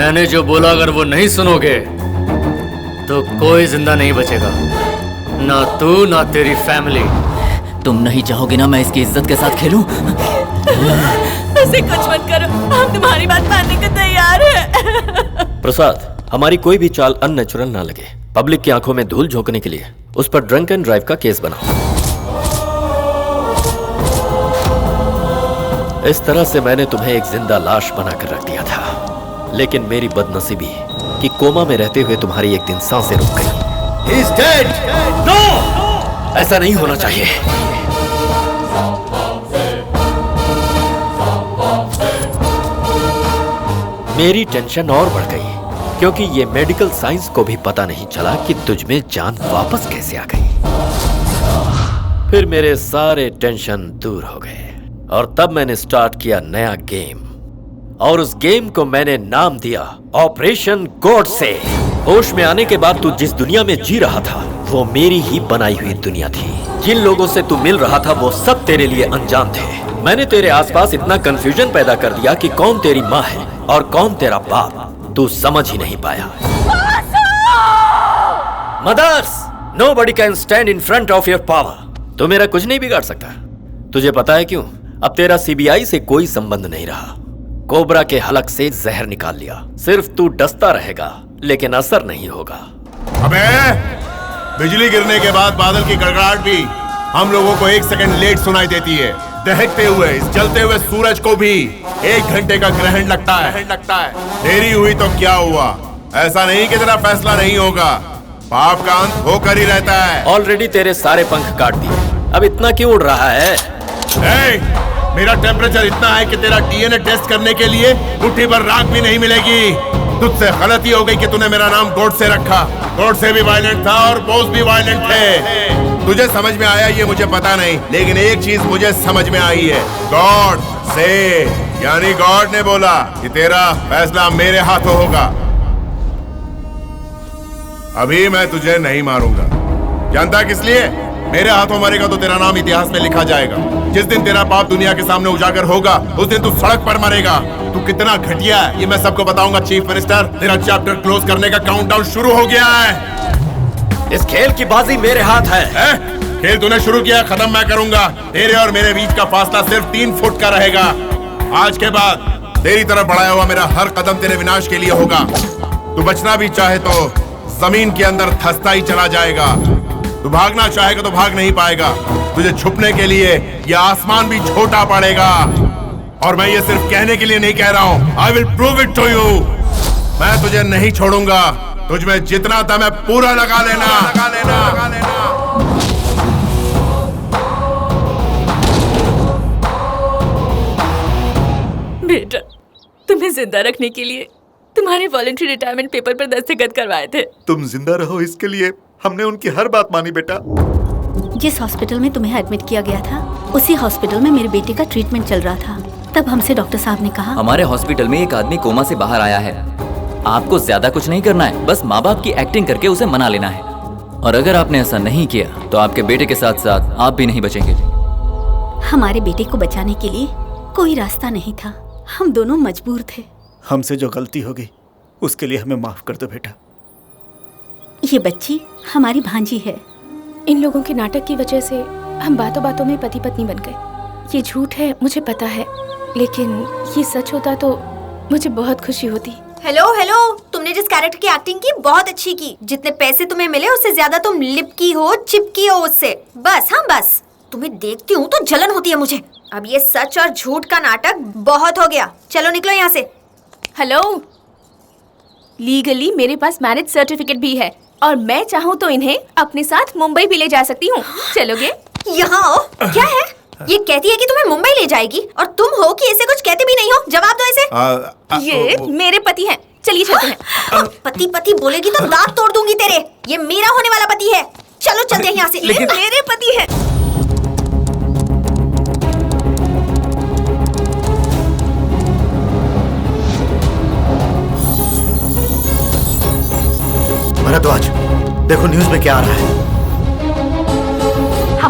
मैंने जो बोला अगर वो नहीं सुनोगे तो कोई जिंदा नहीं बचेगा, ना तू ना तेरी फैमिली। तुम नहीं चाहोगे ना मैं इसकी इज्जत के साथ खेलूं? उसे कुछ मत करो, हम तुम्हारी बात मानने को तैयार हैं। प्रसाद, हमारी कोई भी चाल अननेचुरल ना लगे। पब्लिक की आंखों में धूल झोंकने के लिए उस पर ड्रंक एंड ड्राइव का केस बनाओ। इस तरह से मैंने तुम्हें एक जिंदा लाश बनाकर रख दिया था, लेकिन मेरी बदनसीबी कि कोमा में रहते हुए तुम्हारी एक दिन सांसें रुक गई। He is dead! No! ऐसा नहीं होना चाहिए। मेरी टेंशन और बढ़ गई क्योंकि ये मेडिकल साइंस को भी पता नहीं चला कि तुझ में जान वापस कैसे आ गई। फिर मेरे सारे टेंशन दूर हो गए और तब मैंने स्टार्ट किया नया गेम, और उस गेम को मैंने नाम दिया ऑपरेशन गॉडसे। होश में आने के बाद तू जिस दुनिया में जी रहा था वो मेरी ही बनाई हुई दुनिया थी। जिन लोगों से तू मिल रहा था वो सब तेरे लिए अनजान थे। मैंने तेरे आसपास इतना कंफ्यूजन पैदा कर दिया कि कौन तेरी माँ है और कौन तेरा बाप, तू समझ ही नहीं पाया। Mothers, nobody can stand in front of your power. तू मेरा कुछ नहीं बिगाड़ सकता। तुझे पता है क्यों? अब तेरा सीबीआई से कोई संबंध नहीं रहा। कोबरा के हलक से जहर निकाल लिया। सिर्फ तू डसता रहेगा लेकिन असर नहीं होगा। अबे, बिजली गिरने के बाद बादल की गड़गड़ाहट भी हम लोगों को 1 सेकंड लेट सुनाई देती है। दहकते हुए इस जलते हुए सूरज को भी 1 घंटे का ग्रहण लगता है। देरी हुई तो क्या हुआ? ऐसा नहीं कि तेरा फैसला नहीं होगा, पाप का अंत होकर ही रहता है। ऑलरेडी तेरे सारे पंख काट दिए, अब इतना क्यों उड़ रहा है? मेरा टेम्परेचर इतना है कि तेरा डीएनए टेस्ट करने के लिए मुट्ठी भर राख भी नहीं मिलेगी। तुझसे गलती हो गई कि तूने मेरा नाम गॉडसे रखा। गॉडसे भी वायलेंट था और बोस भी वायलेंट थे। तुझे समझ में आया ये मुझे पता नहीं, लेकिन एक चीज मुझे समझ में आई है। गॉड से यानी गॉड ने बोला कि तेरा फैसला मेरे हाथों होगा। अभी मैं तुझे नहीं मारूंगा। जानता किस लिए? मेरे हाथों मरेगा तो तेरा नाम इतिहास में लिखा जाएगा। जिस दिन तेरा बाप दुनिया के सामने उजागर होगा उस दिन तू सड़क पर मरेगा। तू कितना घटिया है ये मैं सबको बताऊंगा। चीफ मिनिस्टर, तेरा चैप्टर क्लोज करने का काउंटडाउन शुरू हो गया है। इस खेल की बाजी मेरे हाथ है। खेल तूने शुरू किया, खत्म मैं करूंगा। तेरे और मेरे बीच का फासला सिर्फ 3 फुट का रहेगा। आज के बाद तेरी तरफ बढ़ाया हुआ मेरा हर कदम तेरे विनाश के लिए होगा। तू बचना भी चाहे तो जमीन के अंदर धंसता ही चला जाएगा। तू भागना चाहेगा तो भाग नहीं पाएगा। तुझे छुपने के लिए ये आसमान भी छोटा पड़ेगा। और मैं ये सिर्फ कहने के लिए नहीं कह रहा हूं, I will prove it to you. मैं तुझे नहीं छोड़ूंगा। तुझ में जितना था मैं पूरा लगा लेना। बेटा, तुम्हें जिंदा रखने के लिए तुम्हारे वॉलंटरी रिटायरमेंट पेपर पर दस्तखत करवाए थे। तुम जिंदा रहो इसके लिए हमने उनकी हर बात मानी बेटा। जिस हॉस्पिटल में तुम्हें एडमिट किया गया था उसी हॉस्पिटल में मेरे बेटे का ट्रीटमेंट चल रहा था। तब हमसे डॉक्टर साहब ने कहा, हमारे हॉस्पिटल में एक आदमी कोमा से बाहर आया है। आपको ज्यादा कुछ नहीं करना है, बस माँ बाप की एक्टिंग करके उसे मना लेना है। और अगर आपने ऐसा नहीं किया तो आपके बेटे के साथ साथ आप भी नहीं बचेंगे। हमारे बेटे को बचाने के लिए कोई रास्ता नहीं था। हम दोनों मजबूर थे। हमसे जो गलती हो गई उसके लिए हमें माफ कर दो बेटा। ये बच्ची हमारी भांजी है। इन लोगों के नाटक की वजह से हम बातों बातों में पति पत्नी बन गए। ये झूठ है मुझे पता है, लेकिन ये सच होता तो मुझे बहुत खुशी होती। हेलो, तुमने जिस कैरेक्टर की एक्टिंग की बहुत अच्छी की। जितने पैसे तुम्हें मिले उससे ज्यादा तुम लिपकी हो, चिपकी हो उससे। बस तुम्हें देखती हूँ तो जलन होती है मुझे। अब ये सच और झूठ का नाटक बहुत हो गया। चलो निकलो यहाँ से। हेलो, लीगली मेरे पास मैरिज सर्टिफिकेट भी है और मैं चाहूँ तो इन्हें अपने साथ मुंबई भी ले जा सकती हूँ। चलोगे? यहाँ आओ। क्या है? ये कहती है कि तुम्हें मुंबई ले जाएगी और तुम हो कि ऐसे कुछ कहते भी नहीं हो। जवाब दो इसे। ये मेरे पति हैं। चलिए चलते हैं। पति बोलेगी तो दांत तोड़ दूंगी तेरे। ये मेरा होने वाला पति है। चलो चलते हैं यहाँ से। मेरे पति है। भरद्वाज, देखो न्यूज में क्या आ रहा है।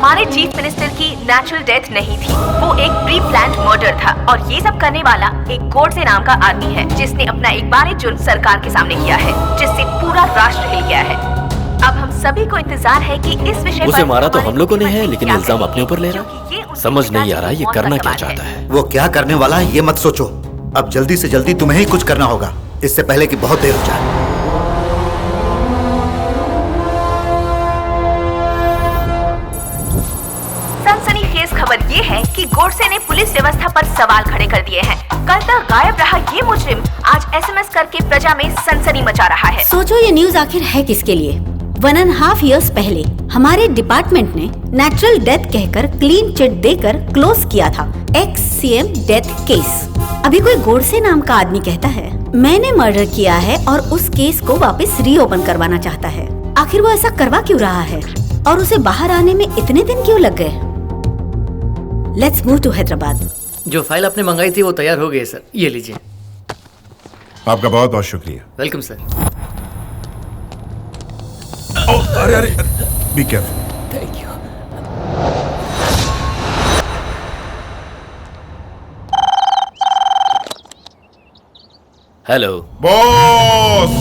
हमारे चीफ मिनिस्टर की नेचुरल डेथ नहीं थी, वो एक प्री प्लान्ड मर्डर था और ये सब करने वाला एक गोडसे नाम का आदमी है जिसने अपना एक बार जुर्म सरकार के सामने किया है, जिससे पूरा राष्ट्र हिल गया है। अब हम सभी को इंतजार है कि इस विषय उसे मारा तो हम लोगों ने है, लेकिन इल्जाम अपने ऊपर ले रहा। समझ नहीं आ रहा ये करना क्या चाहता है। वो क्या करने वाला है ये मत सोचो, अब जल्दी से जल्दी तुम्हें ही कुछ करना होगा, इससे पहले कि बहुत देर हो जाए। सनसनीखेज खबर ये है कि गोडसे ने पुलिस व्यवस्था पर सवाल खड़े कर दिए हैं। कल तक गायब रहा ये मुजरिम आज SMS करके प्रजा में सनसनी मचा रहा है। सोचो ये न्यूज आखिर है किसके लिए। 1.5 years पहले हमारे डिपार्टमेंट ने नेचुरल डेथ कहकर क्लीन चिट देकर क्लोज किया था ex-CM डेथ केस। अभी कोई गोडसे नाम का आदमी कहता है मैंने मर्डर किया है और उस केस को वापस रीओपन करवाना चाहता है। आखिर वो ऐसा करवा क्यों रहा है और उसे बाहर आने में इतने दिन क्यों लग गए? Let's move to Hyderabad. जो फाइल आपने मंगाई थी वो तैयार हो गई है सर, ये लीजिए। आपका बहुत बहुत शुक्रिया। Welcome sir. अरे अरे be careful. Thank you. Hello boss,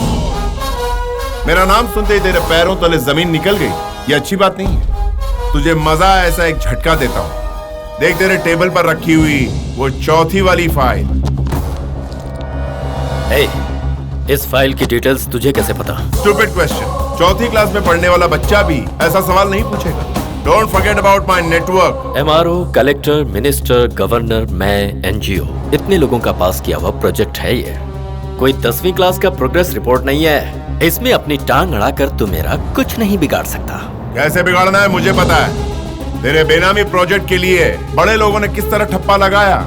मेरा नाम सुनते ही तेरे पैरों तले जमीन निकल गई। ये अच्छी बात नहीं है। तुझे मजा ऐसा एक झटका देता हूँ। देख तेरे टेबल पर रखी हुई वो चौथी वाली फाइल। इस फाइल की डिटेल्स तुझे कैसे पता? Stupid question. चौथी क्लास में पढ़ने वाला बच्चा भी ऐसा सवाल नहीं पूछेगा। Don't forget about my network. MRO, collector, minister, governor, मैं, NGO, इतने लोगों का पास किया हुआ प्रोजेक्ट है ये। कोई 10वीं क्लास का प्रोग्रेस रिपोर्ट नहीं है। इसमें अपनी टांग अड़ाकर तू मेरा कुछ नहीं बिगाड़ सकता। कैसे बिगाड़ना है मुझे पता है। तेरे बेनामी प्रोजेक्ट के लिए बड़े लोगों ने किस तरह ठप्पा लगाया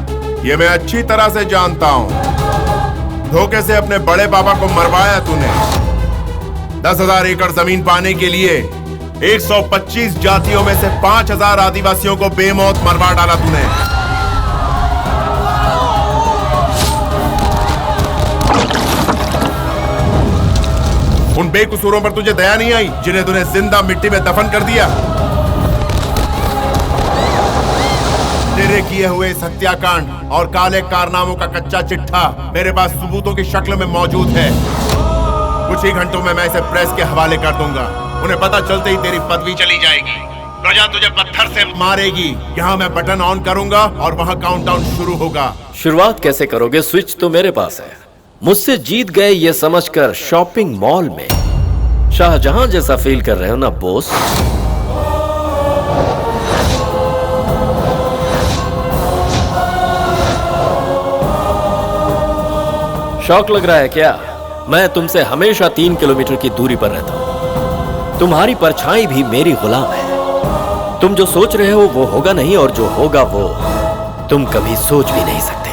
ये मैं अच्छी तरह से जानता हूँ। धोखे से अपने बड़े पापा को मरवाया तूने। 10,000 एकड़ जमीन पाने के लिए 125 जातियों में से 5,000 आदिवासियों को बेमौत मरवा डाला तूने। उन बेकसूरों पर तुझे दया नहीं आई जिन्हें तूने जिंदा मिट्टी में दफन कर दिया। तेरे किए हुए इस हत्याकांड और काले कारनामों का कच्चा चिट्ठा मेरे पास सबूतों की शक्ल में मौजूद है। कुछ ही घंटों में मैं इसे प्रेस के हवाले कर दूंगा। उन्हें पता चलते ही तेरी पदवी चली जाएगी। प्रजा तुझे पत्थर से मारेगी। यहाँ मैं बटन ऑन करूंगा और वहाँ काउंटडाउन शुरू होगा। शुरुआत कैसे करोगे? स्विच तो मेरे पास है। मुझसे जीत गए ये समझकर शॉपिंग मॉल में शाहजहां जैसा फील कर रहे हो ना बॉस? शौक लग रहा है क्या? मैं तुमसे हमेशा 3 किलोमीटर की दूरी पर रहता हूं। तुम्हारी परछाई भी मेरी गुलाम है। तुम जो सोच रहे हो वो होगा नहीं और जो होगा वो तुम कभी सोच भी नहीं सकते।